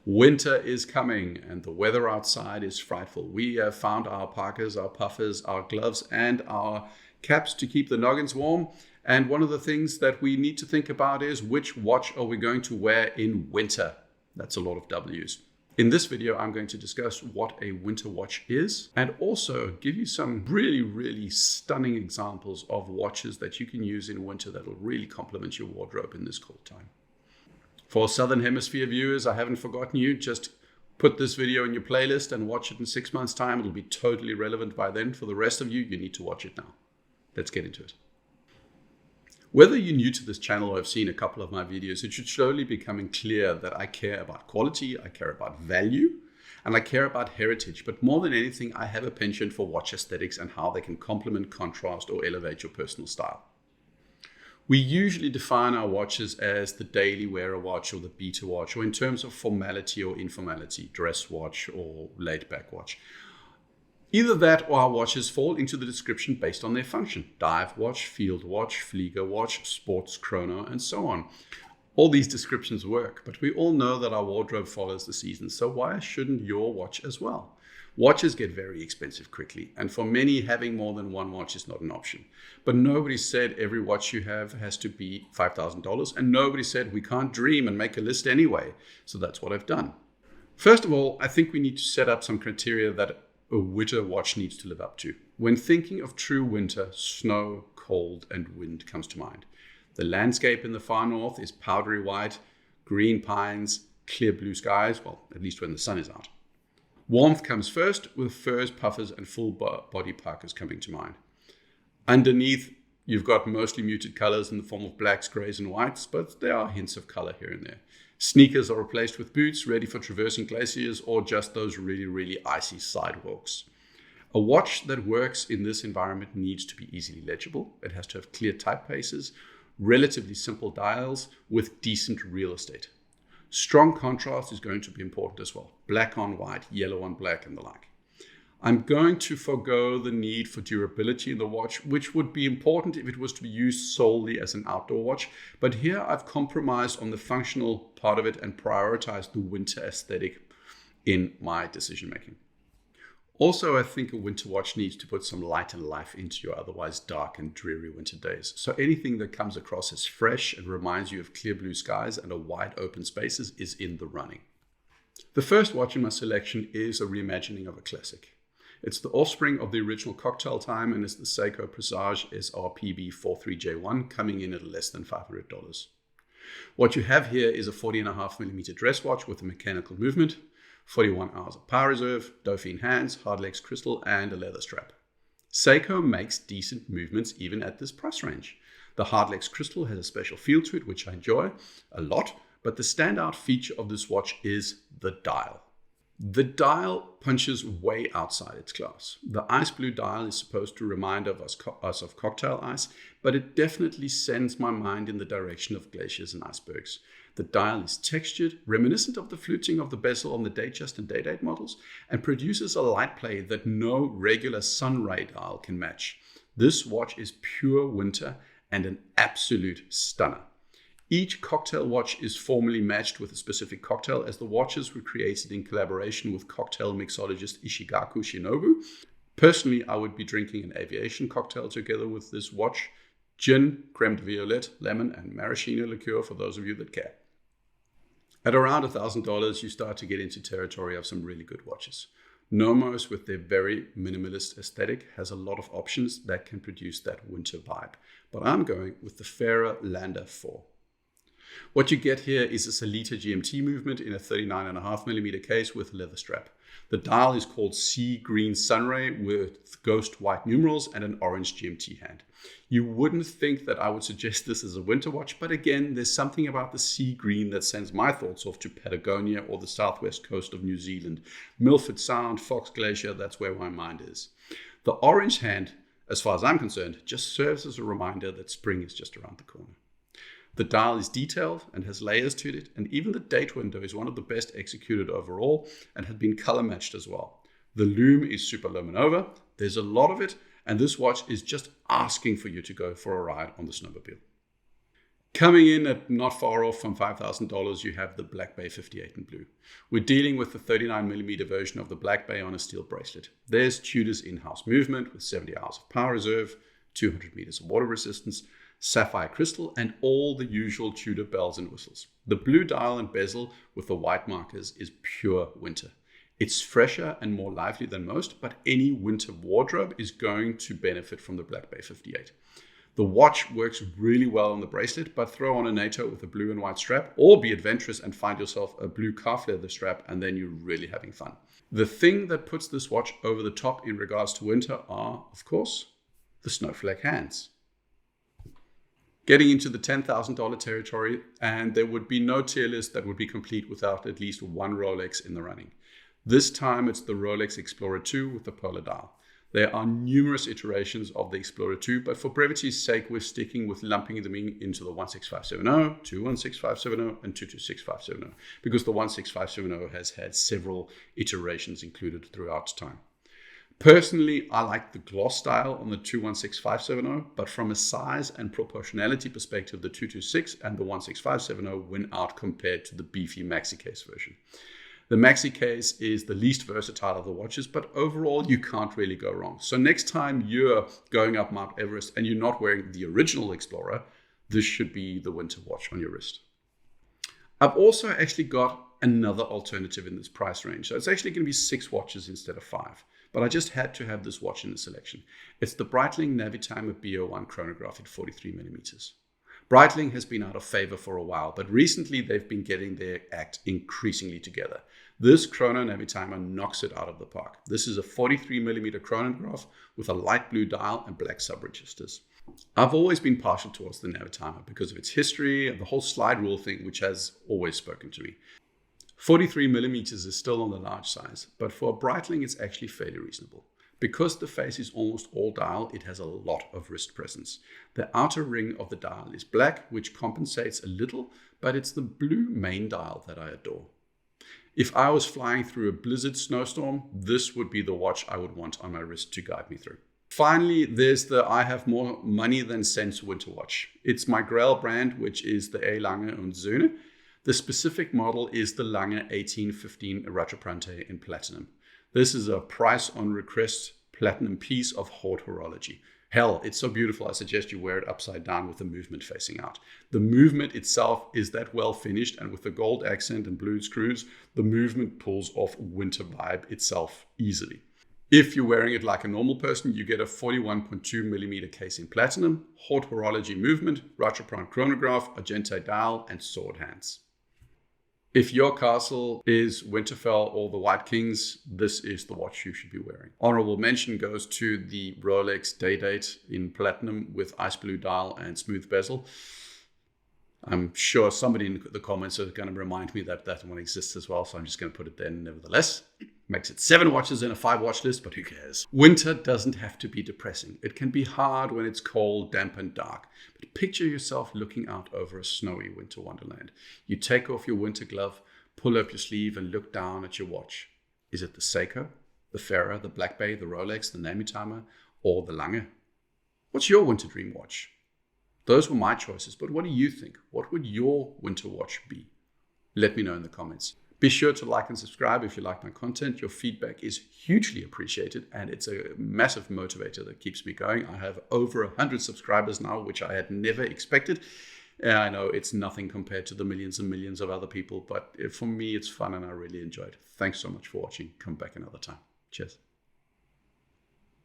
Winter is coming and the weather outside is frightful. We have found our parkas, our puffers, our gloves, and our caps to keep the noggins warm. And one of the things that we need to think about is which watch are we going to wear in winter? That's a lot of W's. In this video, I'm going to discuss what a winter watch is and also give you some really stunning examples of watches that you can use in winter that will really complement your wardrobe in this cold time. For Southern Hemisphere viewers, I haven't forgotten you. Just put this video in your playlist and watch it in 6 months' time. It'll be totally relevant by then. For the rest of you, you need to watch it now. Let's get into it. Whether you're new to this channel or have seen a couple of my videos, it should slowly becoming clear that I care about quality, I care about value, and I care about heritage. But more than anything, I have a penchant for watch aesthetics and how they can complement, contrast, or elevate your personal style. We usually define our watches as the daily wearer watch or the beater watch, or in terms of formality or informality, dress watch or laid back watch. Either that or our watches fall into the description based on their function. Dive watch, field watch, Flieger watch, sports chrono, and so on. All these descriptions work, but we all know that our wardrobe follows the seasons, so why shouldn't your watch as well? Watches get very expensive quickly, and for many, having more than one watch is not an option. But nobody said every watch you have has to be $5,000, and nobody said we can't dream and make a list anyway. So that's what I've done. First of all, I think we need to set up some criteria that a winter watch needs to live up to. When thinking of true winter, snow, cold, and wind comes to mind. The landscape in the far north is powdery white, green pines, clear blue skies, well, at least when the sun is out. Warmth comes first, with furs, puffers, and full body parkas coming to mind. Underneath, you've got mostly muted colors in the form of blacks, grays, and whites, but there are hints of color here and there. Sneakers are replaced with boots, ready for traversing glaciers or just those really icy sidewalks. A watch that works in this environment needs to be easily legible. It has to have clear typefaces, relatively simple dials with decent real estate. Strong contrast is going to be important as well. Black on white, yellow on black, and the like. I'm going to forego the need for durability in the watch, which would be important if it was to be used solely as an outdoor watch. But here I've compromised on the functional part of it and prioritized the winter aesthetic in my decision making. Also, I think a winter watch needs to put some light and life into your otherwise dark and dreary winter days. So anything that comes across as fresh and reminds you of clear blue skies and a wide open spaces is in the running. The first watch in my selection is a reimagining of a classic. It's the offspring of the original Cocktail Time and is the Seiko Presage SRPB 43J1 coming in at less than $500. What you have here is a 40.5mm dress watch with a mechanical movement, 41 hours of power reserve, Dauphine hands, Hardlex crystal, and a leather strap. Seiko makes decent movements even at this price range. The Hardlex crystal has a special feel to it, which I enjoy a lot, but the standout feature of this watch is the dial. The dial punches way outside its class. The ice blue dial is supposed to remind us of cocktail ice, but it definitely sends my mind in the direction of glaciers and icebergs. The dial is textured, reminiscent of the fluting of the bezel on the Datejust and Day-Date models, and produces a light play that no regular Sunray dial can match. This watch is pure winter and an absolute stunner. Each cocktail watch is formally matched with a specific cocktail, as the watches were created in collaboration with cocktail mixologist Ishigaku Shinobu. Personally, I would be drinking an aviation cocktail together with this watch: gin, creme de violette, lemon, and maraschino liqueur for those of you that care. At around $1,000, you start to get into territory of some really good watches. Nomos, with their very minimalist aesthetic, has a lot of options that can produce that winter vibe. But I'm going with the Fera Lander 4. What you get here is a Sellita GMT movement in a 39.5mm case with a leather strap. The dial is called Sea Green Sunray with ghost white numerals and an orange GMT hand. You wouldn't think that I would suggest this as a winter watch, but again, there's something about the sea green that sends my thoughts off to Patagonia or the southwest coast of New Zealand. Milford Sound, Fox Glacier, that's where my mind is. The orange hand, as far as I'm concerned, just serves as a reminder that spring is just around the corner. The dial is detailed and has layers to it, and even the date window is one of the best executed overall and had been color matched as well. The lume is super luminova, there's a lot of it, and this watch is just asking for you to go for a ride on the snowmobile. Coming in at not far off from $5,000, you have the Black Bay 58 in blue. We're dealing with the 39mm version of the Black Bay on a steel bracelet. There's Tudor's in-house movement with 70 hours of power reserve, 200 meters of water resistance, sapphire crystal, and all the usual Tudor bells and whistles. The blue dial and bezel with the white markers is pure winter. It's fresher and more lively than most, but any winter wardrobe is going to benefit from the Black Bay 58. The watch works really well on the bracelet, but throw on a NATO with a blue and white strap, or be adventurous and find yourself a blue calf leather strap, and then you're really having fun. The thing that puts this watch over the top in regards to winter are, of course, the snowflake hands. Getting into the $10,000 territory, and there would be no tier list that would be complete without at least one Rolex in the running. This time it's the Rolex Explorer 2 with the polar dial. There are numerous iterations of the Explorer 2, but for brevity's sake, we're sticking with lumping them into the 16570, 216570, and 2266570, because the 16570 has had several iterations included throughout time. Personally, I like the gloss style on the 216570, but from a size and proportionality perspective, the 226 and the 16570 win out compared to the beefy maxi case version. The maxi case is the least versatile of the watches, but overall you can't really go wrong. So next time you're going up Mount Everest and you're not wearing the original Explorer, this should be the winter watch on your wrist. I've also actually got another alternative in this price range. So it's actually going to be 6 watches instead of 5. But I just had to have this watch in the selection. It's the Breitling Navitimer BO1 chronograph at 43mm. Breitling has been out of favor for a while, but recently they've been getting their act increasingly together. This chrono Navitimer knocks it out of the park. This is a 43mm chronograph with a light blue dial and black sub-registers. I've always been partial towards the Navitimer because of its history and the whole slide rule thing, which has always spoken to me. 43mm is still on the large size, but for a Breitling it's actually fairly reasonable. Because the face is almost all dial, it has a lot of wrist presence. The outer ring of the dial is black, which compensates a little, but it's the blue main dial that I adore. If I was flying through a blizzard snowstorm, this would be the watch I would want on my wrist to guide me through. Finally, there's the I have more money than sense winter watch. It's my Grail brand, which is the A. Lange und Söhne. The specific model is the Lange 1815 Rattrapante in platinum. This is a price on request platinum piece of haute horology. Hell, it's so beautiful, I suggest you wear it upside down with the movement facing out. The movement itself is that well finished, and with the gold accent and blue screws, the movement pulls off winter vibe itself easily. If you're wearing it like a normal person, you get a 41.2mm case in platinum, haute horology movement, Rattrapante chronograph, Argenteuil dial, and sword hands. If your castle is Winterfell or the White Kings, this is the watch you should be wearing. Honorable mention goes to the Rolex Day-Date in platinum with ice blue dial and smooth bezel. I'm sure somebody in the comments are going to remind me that that one exists as well, so I'm just going to put it there nevertheless. Makes it 7 watches in a 5 watch list, but who cares? Winter doesn't have to be depressing. It can be hard when it's cold, damp, and dark. But picture yourself looking out over a snowy winter wonderland. You take off your winter glove, pull up your sleeve, and look down at your watch. Is it the Seiko, the Ferrer, the Black Bay, the Rolex, the Navitimer, or the Lange? What's your winter dream watch? Those were my choices, but what do you think? What would your winter watch be? Let me know in the comments. Be sure to like and subscribe if you like my content. Your feedback is hugely appreciated, and it's a massive motivator that keeps me going. I have over 100 subscribers now, which I had never expected. I know it's nothing compared to the millions and millions of other people, but for me, it's fun and I really enjoy it. Thanks so much for watching. Come back another time. Cheers.